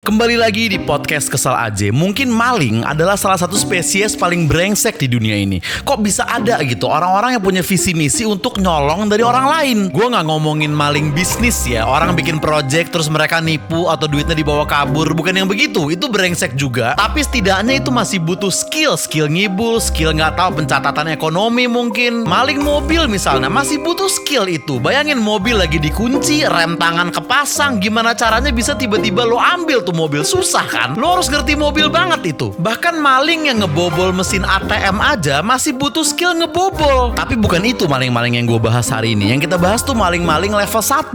Kembali lagi di podcast Kesal Aja. Mungkin maling adalah salah satu spesies paling brengsek di dunia ini. Kok bisa ada gitu orang-orang yang punya visi misi untuk nyolong dari orang lain? Gue gak ngomongin maling bisnis ya. Orang bikin project terus mereka nipu atau duitnya dibawa kabur. Bukan yang begitu, itu brengsek juga. Tapi setidaknya itu masih butuh skill ngibul, skill gak tahu pencatatan ekonomi mungkin. Maling mobil misalnya masih butuh skill itu. Bayangin mobil lagi dikunci, rem tangan kepasang, gimana caranya bisa tiba-tiba lo ambil tuh mobil, susah kan? Lo harus ngerti mobil banget itu. Bahkan maling yang ngebobol mesin ATM aja masih butuh skill ngebobol. Tapi bukan itu maling-maling yang gue bahas hari ini. Yang kita bahas tuh maling-maling level 1.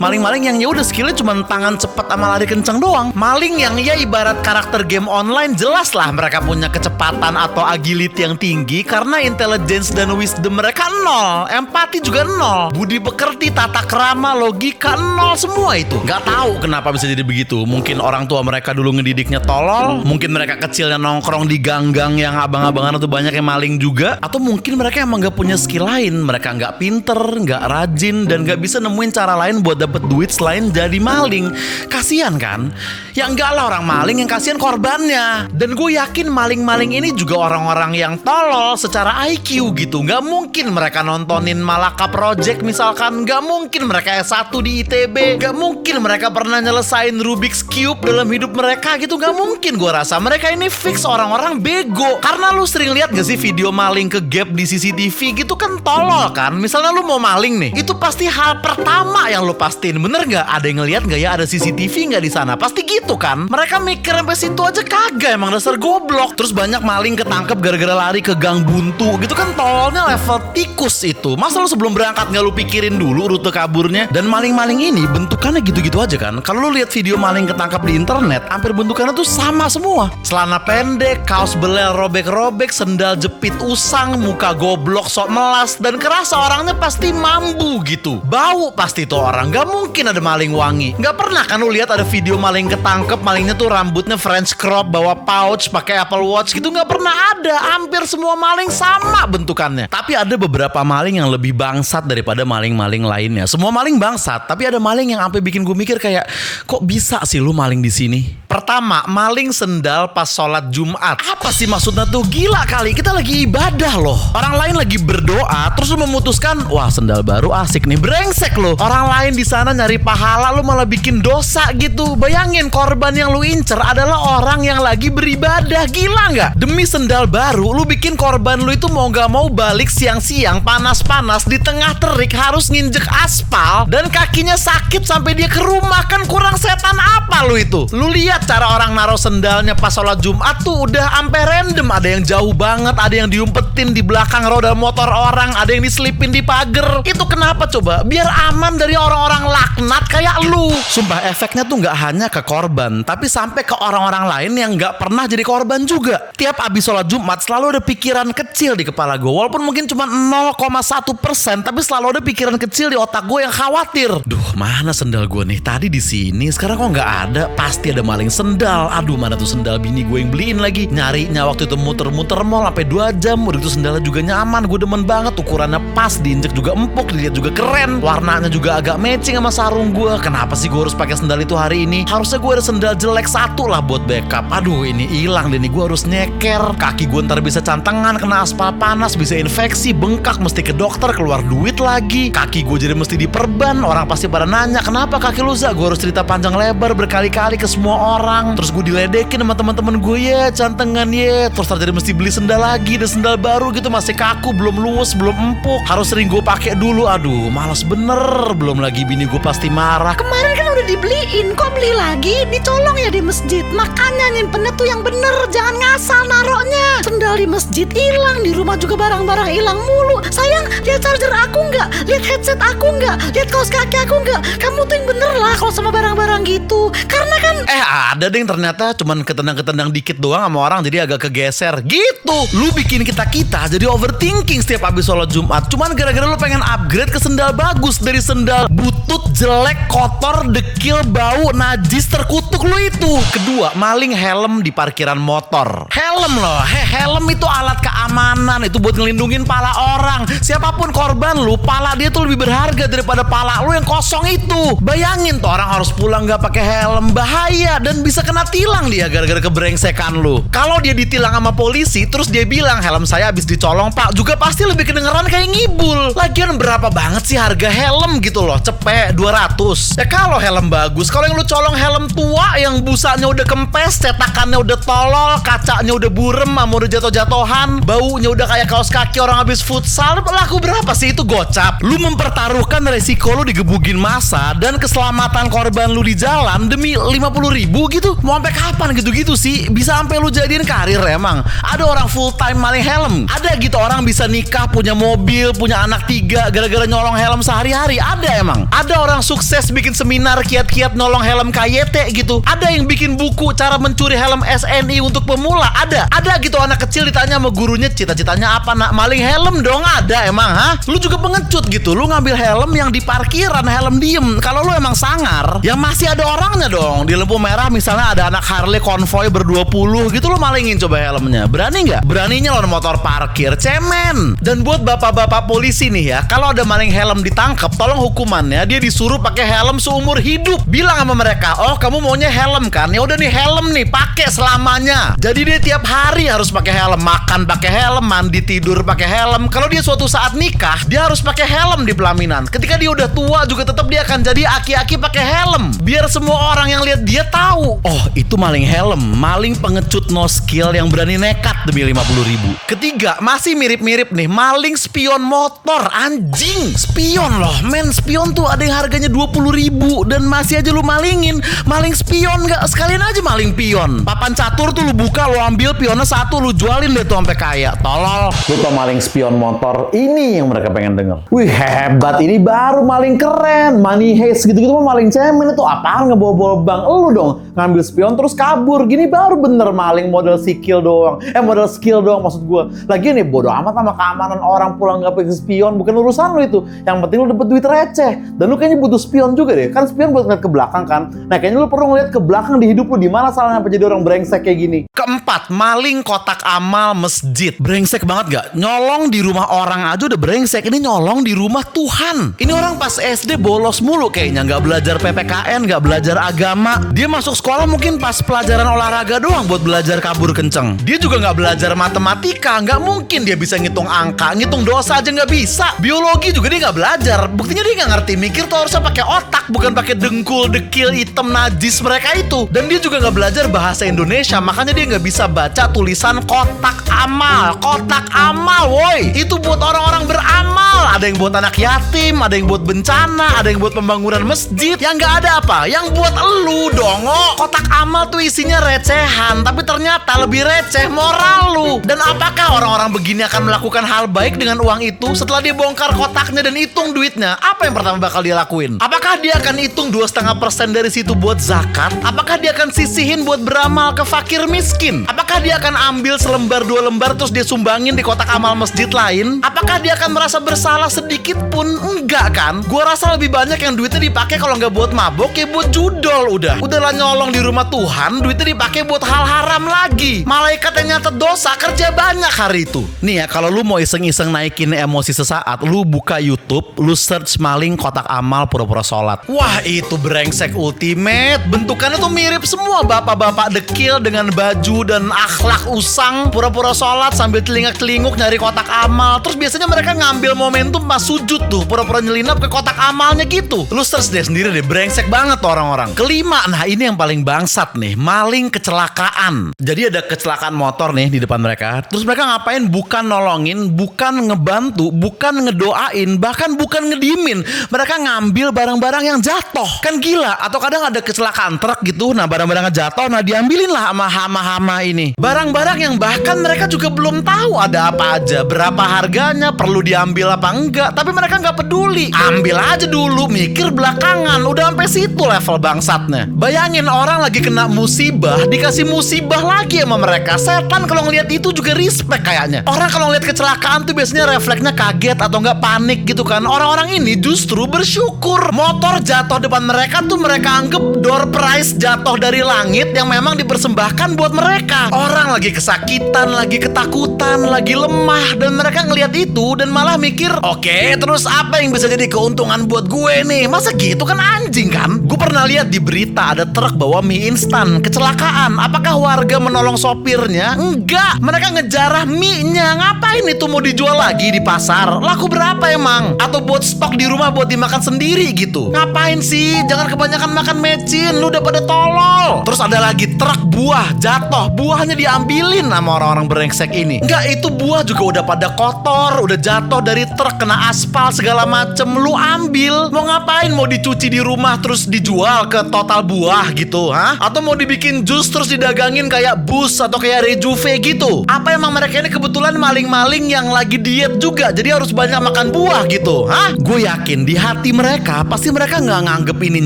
Maling-maling yang ya udah skillnya cuma tangan cepet sama lari kencang doang. Maling yang ya ibarat karakter game online, jelas lah mereka punya kecepatan atau agility yang tinggi karena intelligence dan wisdom mereka nol. Empati juga nol. Budi pekerti, tata krama, logika nol, semua itu. Gak tahu kenapa bisa jadi begitu. Mungkin orang tua mereka dulu ngedidiknya tolol, mungkin mereka kecilnya nongkrong di gang-gang yang abang-abangan atau banyak yang maling juga, atau mungkin mereka emang gak punya skill lain, mereka gak pinter, gak rajin, dan gak bisa nemuin cara lain buat dapet duit selain jadi maling. Kasian kan? Ya enggak lah orang maling, yang kasihan korbannya. Dan gue yakin maling-maling ini juga orang-orang yang tolol secara IQ gitu. Gak mungkin mereka nontonin Malaka Project misalkan, gak mungkin mereka S1 di ITB, gak mungkin mereka pernah nyelesain Rubik's Cube dalam hidup mereka gitu. Gak mungkin gue rasa. Mereka ini fix orang-orang bego. Karena lu sering lihat gak sih video maling ke gap di CCTV gitu kan tolol kan. Misalnya lu mau maling nih, itu pasti hal pertama yang lu pastiin. Bener gak? Ada yang ngeliat gak ya ada CCTV gak di sana? Pasti gitu kan. Mereka mikir sampai situ aja kagak, emang dasar goblok. Terus banyak maling ketangkep gara-gara lari ke gang buntu gitu kan, tololnya level tikus itu. Masa lu sebelum berangkat gak lu pikirin dulu rute kaburnya? Dan maling-maling ini bentukannya gitu-gitu aja kan. Kalau lu lihat video maling ketangkep di internet, hampir bentukannya tuh sama semua. Celana pendek, kaos belel robek-robek, sendal jepit usang, muka goblok sok melas, dan kerasa orangnya pasti mambu gitu. Bau pasti tuh orang. Gak mungkin ada maling wangi. Gak pernah kan lu lihat ada video maling ketangkep, malingnya tuh rambutnya French crop, bawa pouch, pakai Apple Watch gitu. Gak pernah ada. Hampir semua maling sama bentukannya. Tapi ada beberapa maling yang lebih bangsat daripada maling-maling lainnya. Semua maling bangsat, tapi ada maling yang sampai bikin gue mikir kayak, kok bisa sih lu maling di sini? Pertama, maling sendal pas sholat Jumat. Apa sih maksudnya tuh? Gila kali, kita lagi ibadah loh. Orang lain lagi berdoa, terus lu memutuskan, wah sendal baru asik nih. Brengsek lo. Orang lain di sana nyari pahala, lu malah bikin dosa gitu. Bayangin korban yang lu incer adalah orang yang lagi beribadah. Gila nggak? Demi sendal baru, lu bikin korban lu itu mau gak mau balik siang-siang, panas-panas, di tengah terik, harus nginjek aspal, dan kakinya sakit sampai dia ke rumah. Kan kurang setan apa lu itu? Lu lihat cara orang naruh sendalnya pas sholat Jumat tuh udah ampe random. Ada yang jauh banget, ada yang diumpetin di belakang roda motor orang, ada yang diselipin di pagar. Itu kenapa coba? Biar aman dari orang-orang laknat kayak lu. Sumpah efeknya tuh gak hanya ke korban, tapi sampai ke orang-orang lain yang gak pernah jadi korban juga. Tiap abis sholat Jumat selalu ada pikiran kecil di kepala gue. Walaupun mungkin cuma 0,1%, tapi selalu ada pikiran kecil di otak gue yang khawatir. Duh, mana sendal gue nih? Tadi di sini, sekarang kok gak ada. Pasti ada maling sendal. Aduh, mana tuh sendal bini gue yang beliin lagi. Nyarinya waktu itu muter-muter mall sampai 2 jam. Udah itu sendalnya juga nyaman, gue demen banget. Ukurannya pas, diinjek juga empuk, dilihat juga keren. Warnanya juga agak matching sama sarung gue. Kenapa sih gue harus pakai sendal itu hari ini? Harusnya gue ada sendal jelek satu lah buat backup. Aduh, ini hilang deh nih, gue harus nyeker. Kaki gue ntar bisa cantengan, kena aspal panas, bisa infeksi, bengkak, mesti ke dokter, keluar duit lagi. Kaki gue jadi mesti diperban. Orang pasti pada nanya, kenapa kaki lu Za? Gue harus cerita panjang lebar berkali-kali ke semua orang. Terus gue diledekin sama teman-teman gue, ya cantengan ya. Terus terjadi mesti beli sendal lagi, dan sendal baru gitu masih kaku, belum luwes, belum empuk, harus sering gue pakai dulu. Aduh, malas bener. Belum lagi bini gue pasti marah. Kemarin kan udah dibeliin, kok beli lagi? Dicolong ya di masjid. Makanya nyimpennya tuh yang bener, jangan ngasal naruhnya. Sendal di masjid hilang, di rumah juga barang-barang hilang mulu. Sayang, lihat charger aku nggak? Lihat headset aku nggak? Lihat kaos kaki aku nggak? Kamu tuh yang bener lah kalau sama barang-barang gitu. Karena kan ada deh yang ternyata cuman ketendang-ketendang dikit doang sama orang, jadi agak kegeser gitu. Lu bikin kita jadi overthinking setiap habis sholat Jumat. Cuman gara-gara lu pengen upgrade ke sendal bagus dari sendal butut, jelek, kotor, dekil, bau, najis, terkutuk lu itu. Kedua, maling helm di parkiran motor. Helm loh, helm itu alat keamanan, itu buat ngelindungin pala orang. Siapapun korban lu, pala dia tuh lebih berharga daripada pala lu yang kosong itu. Bayangin tuh orang harus pulang gak pakai helm, bahaya. Dan dan bisa kena tilang dia gara-gara kebrengsekan lu. Kalau dia ditilang sama polisi terus dia bilang helm saya habis dicolong pak, juga pasti lebih kedengeran kayak ngibul. Lagian berapa banget sih harga helm gitu loh, cepet 200. Ya kalau helm bagus, kalau yang lu colong helm tua yang busanya udah kempes, cetakannya udah tolol, kacanya udah burem, sama udah jatuh-jatuhan, baunya udah kayak kaos kaki orang habis futsal, laku berapa sih itu gocap? Lu mempertaruhkan resiko lu digebugin massa dan keselamatan korban lu di jalan demi 50.000 gitu. Mau sampai kapan gitu-gitu sih? Bisa sampai lu jadiin karir emang? Ada orang full time maling helm? Ada gitu orang bisa nikah, punya mobil, punya anak 3 gara-gara nyolong helm sehari-hari? Ada emang? Ada orang sukses bikin seminar kiat-kiat nolong helm KYT gitu? Ada yang bikin buku cara mencuri helm SNI untuk pemula? Ada gitu anak kecil ditanya sama gurunya cita-citanya apa nak? Maling helm dong. Ada emang? Lu juga pengecut gitu, lu ngambil helm yang di parkiran, helm diem. Kalau lu emang sangar, ya masih ada orangnya dong. Di lampu merah misalnya ada anak Harley konvoy ber-20 gitu, lu malingin coba helmnya. Berani nggak? Beraninya lawan motor parkir, cemen. Dan buat bapak-bapak polisi nih ya, kalau ada maling helm ditangkap, tolong hukumannya dia disuruh pakai helm seumur hidup. Bilang sama mereka, oh kamu maunya helm kan? Ya udah nih helm nih, pakai selamanya. Jadi dia tiap hari harus pakai helm, makan pakai helm, mandi tidur pakai helm. Kalau dia suatu saat nikah, dia harus pakai helm di pelaminan. Ketika dia udah tua juga tetap dia akan jadi aki-aki pakai helm. Biar semua orang yang lihat dia tahu, oh itu maling helm, maling pengecut no skill yang berani nekat demi 50.000. Ketiga, masih mirip-mirip nih, maling spion motor. Anjing, spion loh men, spion tuh ada yang harganya 20.000 dan masih aja lu malingin. Maling spion nggak? Sekalian aja maling pion. Papan catur tuh lu buka, lu ambil pionnya 1, lu jualin deh tuh sampai kaya. Tolol. Lu tau maling spion motor, ini yang mereka pengen denger. Wih hebat, ini baru maling keren. Money heist gitu-gitu mah maling cemen. Itu apaan ngebawa-bawa bank? Lu dong ngambil spion terus kabur. Gini baru bener maling model skill doang. Model skill doang maksud gue. Lagi nih bodo amat sama keamanan orang pulang gak pakai spion, bukan urusan lu itu. Yang penting lu dapet duit receh. Dan lu kayaknya butuh spion juga deh. Kan spion buat ngeliat ke belakang kan. Nah kayaknya lu perlu ngeliat ke belakang di hidup lu, di mana salahnya sampai jadi orang brengsek kayak gini. Keempat, maling kotak amal masjid. Brengsek banget gak? Nyolong di rumah orang aja udah brengsek. Ini nyolong di rumah Tuhan. Ini orang pas SD bolos mulu kayaknya, nggak belajar PPKN, nggak belajar agama. Dia masuk sekolah mungkin pas pelajaran olahraga doang buat belajar kabur kenceng. Dia juga nggak belajar matematika, nggak mungkin dia bisa ngitung angka, ngitung dosa aja nggak bisa. Biologi juga dia nggak belajar. Buktinya dia nggak ngerti mikir tuh harusnya pakai otak, bukan pakai dengkul, dekil, hitam, najis mereka itu. Dan dia juga nggak belajar bahasa Indonesia, makanya dia nggak bisa baca tulisan kotak amal. Kotak amal, woi, itu buat orang-orang beramal. Ada yang buat anak yatim, ada yang buat bencana, ada yang buat pembangunan masjid. Yang nggak ada apa? Yang buat elu dongo. Kotak amal tuh isinya recehan, tapi ternyata lebih receh moral lu. Dan apakah orang-orang begini akan melakukan hal baik dengan uang itu setelah dia bongkar kotaknya dan hitung duitnya? Apa yang pertama bakal dia lakuin? Apakah dia akan hitung 2,5% dari situ buat zakat? Apakah dia akan sisihin buat beramal ke fakir miskin? Apakah dia akan ambil selembar 2 lembar terus dia sumbangin di kotak amal masjid lain? Apakah dia akan merasa bersalah sedikit pun? Enggak kan? Gua rasa lebih banyak yang duitnya dipakai kalau nggak buat mabok ya buat judol udah. Udahlah nyolong di rumah Tuhan, duitnya dipakai buat hal haram lagi. Malaikat yang nyatet dosa kerja banyak hari itu. Nih ya, kalau lu mau iseng-iseng naikin emosi sesaat, lu buka YouTube, lu search maling kotak amal pura-pura sholat. Wah itu brengsek ultimate. Bentukannya tuh mirip semua bapak-bapak dekil dengan baju dan akhlak usang, pura-pura sholat sambil telingak-telinguk nyari kotak amal. Terus biasanya mereka ngambil momentum pas sujud tuh, pura-pura nyelinap ke kotak amalnya gitu. Lu search deh sendiri deh, brengsek banget tuh orang-orang. Kelima, nah ini yang paling bangsat nih, maling kecelakaan. Jadi ada kecelakaan motor nih di depan mereka. Terus mereka ngapain? Bukan nolongin, bukan ngebantu, bukan ngedoain, bahkan bukan ngediemin. Mereka ngambil barang-barang yang jatuh. Kan gila. Atau kadang ada kecelakaan truk gitu, nah barang-barangnya jatuh, nah diambilin lah sama hama-hama ini. Barang-barang yang bahkan mereka juga belum tahu ada apa aja, berapa harganya, perlu diambil apa enggak, tapi mereka nggak peduli. Ambil aja dulu, mikir belakangan. Udah sampai situ level bangsatnya. Bayangin orang lagi kena musibah, dikasih musibah lagi sama mereka. Setan kalau ngelihat itu juga respect kayaknya. Orang kalau ngelihat kecelakaan tuh biasanya refleksnya kaget atau nggak panik gitu kan. Orang-orang ini justru bersyukur. Motor jatuh depan mereka tuh mereka anggap door prize jatuh dari langit yang memang dipersembahkan buat mereka. Orang lagi kesakitan, lagi ketakutan, lagi lemah, dan mereka ngelihat itu dan malah mikir, oke, terus apa yang bisa jadi keuntungan buat gue nih? Masa gitu kan anjing kan? Gue pernah lihat di berita ada truk bawa bawa mie instan. Kecelakaan. Apakah warga menolong sopirnya? Enggak. Mereka ngejarah mie-nya. Ngapain itu mau dijual lagi di pasar? Laku berapa emang? Atau buat stok di rumah buat dimakan sendiri gitu? Ngapain sih? Jangan kebanyakan makan mecin. Lu udah pada tolol. Terus ada lagi truk buah jatuh. Buahnya diambilin sama orang-orang brengsek ini. Enggak, itu buah juga udah pada kotor. Udah jatuh dari truk, kena aspal segala macem. Lu ambil. Mau ngapain? Mau dicuci di rumah terus dijual ke Total Buah gitu, ha? Atau mau dibikin jus terus didagangin kayak Bus atau kayak Rejuve gitu? Apa emang mereka ini kebetulan maling-maling yang lagi diet juga, jadi harus banyak makan buah gitu, ha? Gue yakin di hati mereka pasti mereka nggak nganggep ini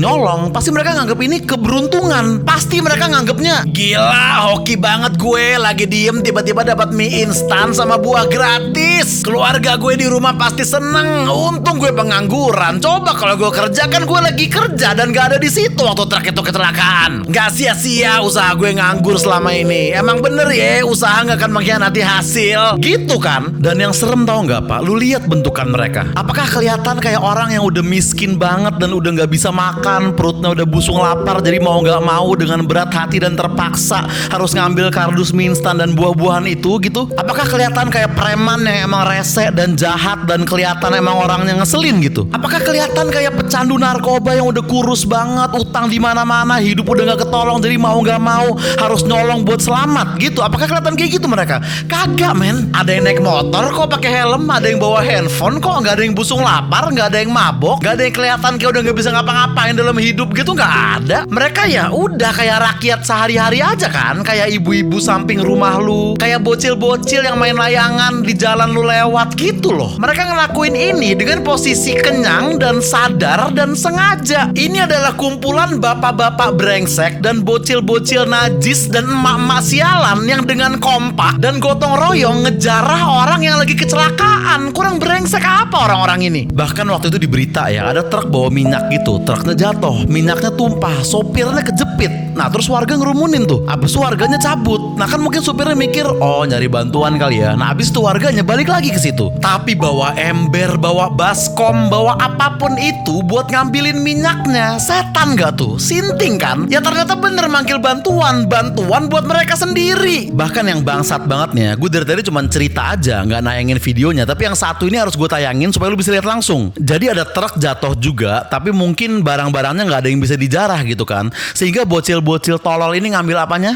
nyolong, pasti mereka nganggep ini keberuntungan, pasti mereka nganggepnya gila, hoki banget gue lagi diem tiba-tiba dapat mie instan sama buah gratis. Keluarga gue di rumah pasti seneng. Untung gue pengangguran. Coba kalau gue kerja kan gue lagi kerja dan gak ada di situ waktu truk itu kecelakaan. Gak sia-sia usaha gue nganggur selama ini. Emang bener ya, usaha gak akan mengkhianati hasil. Gitu kan? Dan yang serem tau gak Pak? Lu lihat bentukan mereka. Apakah kelihatan kayak orang yang udah miskin banget dan udah gak bisa makan, perutnya udah busung lapar, jadi mau gak mau dengan berat hati dan terpaksa harus ngambil kardus mie instan dan buah-buahan itu gitu? Apakah kelihatan kayak preman yang emang rese dan jahat dan kelihatan emang orangnya ngeselin gitu? Apakah kelihatan kayak pecandu narkoba yang udah kurus banget, utang di mana-mana, hidup udah gak ketolong, jadi mau gak mau harus nyolong buat selamat gitu? Apakah kelihatan kayak gitu mereka? Kagak men. Ada yang naik motor kok pakai helm, ada yang bawa handphone kok, nggak ada yang busung lapar, nggak ada yang mabok, nggak ada yang kelihatan kayak udah nggak bisa ngapa-ngapain dalam hidup gitu, nggak ada. Mereka ya udah kayak rakyat sehari-hari aja kan, kayak ibu-ibu samping rumah lu, kayak bocil-bocil yang main layangan di jalan lu lewat gitu loh. Mereka ngelakuin ini dengan posisi kenyang dan sadar dan sengaja. Ini adalah kumpulan bapak-bapak brengsek dan bocil-bocil najis dan emak-emak sialan yang dengan kompak dan gotong royong ngejarah orang yang lagi kecelakaan. Kurang brengsek apa orang-orang ini? Bahkan waktu itu di berita ya, ada truk bawa minyak gitu, truknya jatuh, minyaknya tumpah, sopirnya kejepit. Nah terus warga ngerumunin tuh, abis itu warganya cabut. Nah kan mungkin supirnya mikir, oh nyari bantuan kali ya. Nah abis itu warganya balik lagi ke situ. Tapi bawa ember, bawa baskom, bawa apapun itu buat ngambilin minyaknya. Setan gak tuh? Sinting kan? Ya ternyata bener manggil bantuan buat mereka sendiri. Bahkan yang bangsat bangetnya, gue dari tadi cuma cerita aja, nggak nayangin videonya. Tapi yang satu ini harus gue tayangin supaya lu bisa lihat langsung. Jadi ada truk jatuh juga, tapi mungkin barang-barangnya nggak ada yang bisa dijarah gitu kan. Sehingga bocil-bocil tolol ini ngambil apanya?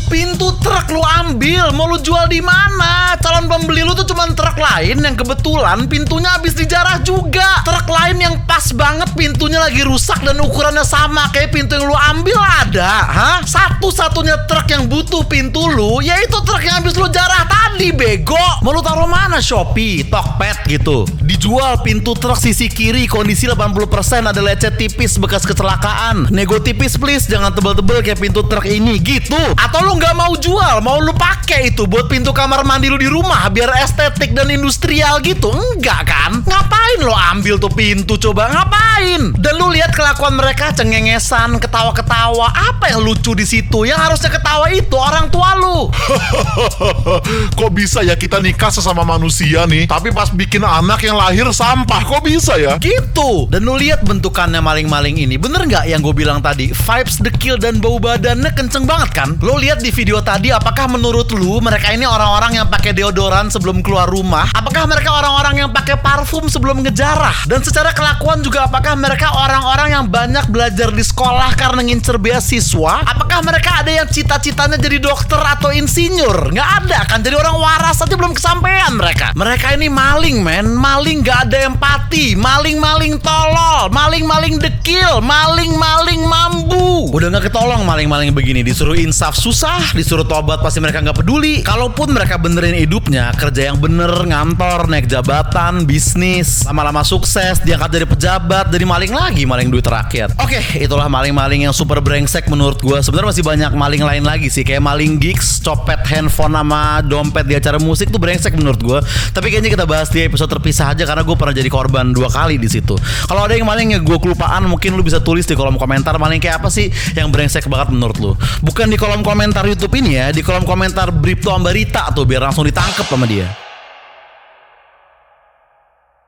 Pintu truk lu ambil, mau lu jual di mana? Calon pembeli lu tuh cuma truk lain yang kebetulan pintunya habis dijarah juga. Truk lain yang pas banget pintunya lagi rusak dan ukurannya sama kayak pintu yang lu ambil ada, hah? Satu-satunya truk yang butuh pintu lu, yaitu truk yang habis lu jarah tadi, bego. Mau lu taruh mana? Shopee, Tokped gitu. Dijual pintu truk sisi kiri, kondisi 80%, ada lecet tipis bekas kecelakaan. Nego tipis please, jangan tebel-tebel kayak pintu truk ini gitu. Atau lu nggak mau jual, mau lu pakai itu buat pintu kamar mandi lu di rumah biar estetik dan industrial gitu? Enggak kan? Ngapain lo ambil tuh pintu coba? Ngapain? Dan lu lihat kelakuan mereka, cengengesan, ketawa-ketawa. Apa yang lucu di situ? Yang harusnya ketawa itu orang tua lu. Kok bisa ya kita nikah sesama manusia nih, tapi pas bikin anak yang lahir sampah? Kok bisa ya? Gitu. Dan lu lihat bentukannya maling-maling ini. Bener nggak yang gue bilang tadi? Vibes dekil dan bau badannya kenceng banget kan? Lo lihat di video tadi, apakah menurut lu mereka ini orang-orang yang pakai deodoran sebelum keluar rumah? Apakah mereka orang-orang yang pakai parfum sebelum ngejarah? Dan secara kelakuan juga, apakah mereka orang-orang yang banyak belajar di sekolah karena ngincer beasiswa? Apakah mereka ada yang cita-citanya jadi dokter atau insinyur? Nggak ada kan? Jadi orang waras aja belum kesampaian mereka. Mereka ini maling men, maling gak ada empati, maling-maling tolol, maling-maling dekil, maling-maling mambu. Udah gak ketolong maling-maling begini, disuruh insaf susah, disuruh tobat pasti mereka gak peduli. Kalaupun mereka benerin hidupnya, kerja yang bener, ngantor, naik jabatan, bisnis, lama-lama sukses, diangkat dari pejabat, jadi maling lagi, maling duit rakyat. Oke, itulah maling-maling yang super brengsek menurut gue. Sebenarnya masih banyak maling lain lagi sih, kayak maling gigs, copet handphone sama dompet di acara musik tuh brengsek menurut gue. Tapi kayaknya kita bahas di episode terpisah aja karena gue pernah jadi korban 2 kali di situ. Kalau ada yang maling ya gue kelupaan, mungkin lu bisa tulis di kolom komentar maling kayak apa sih yang brengsek banget menurut lu. Bukan di kolom komentar YouTube ini ya, di kolom komentar Bripto Ambarita tuh biar langsung ditangkep sama dia.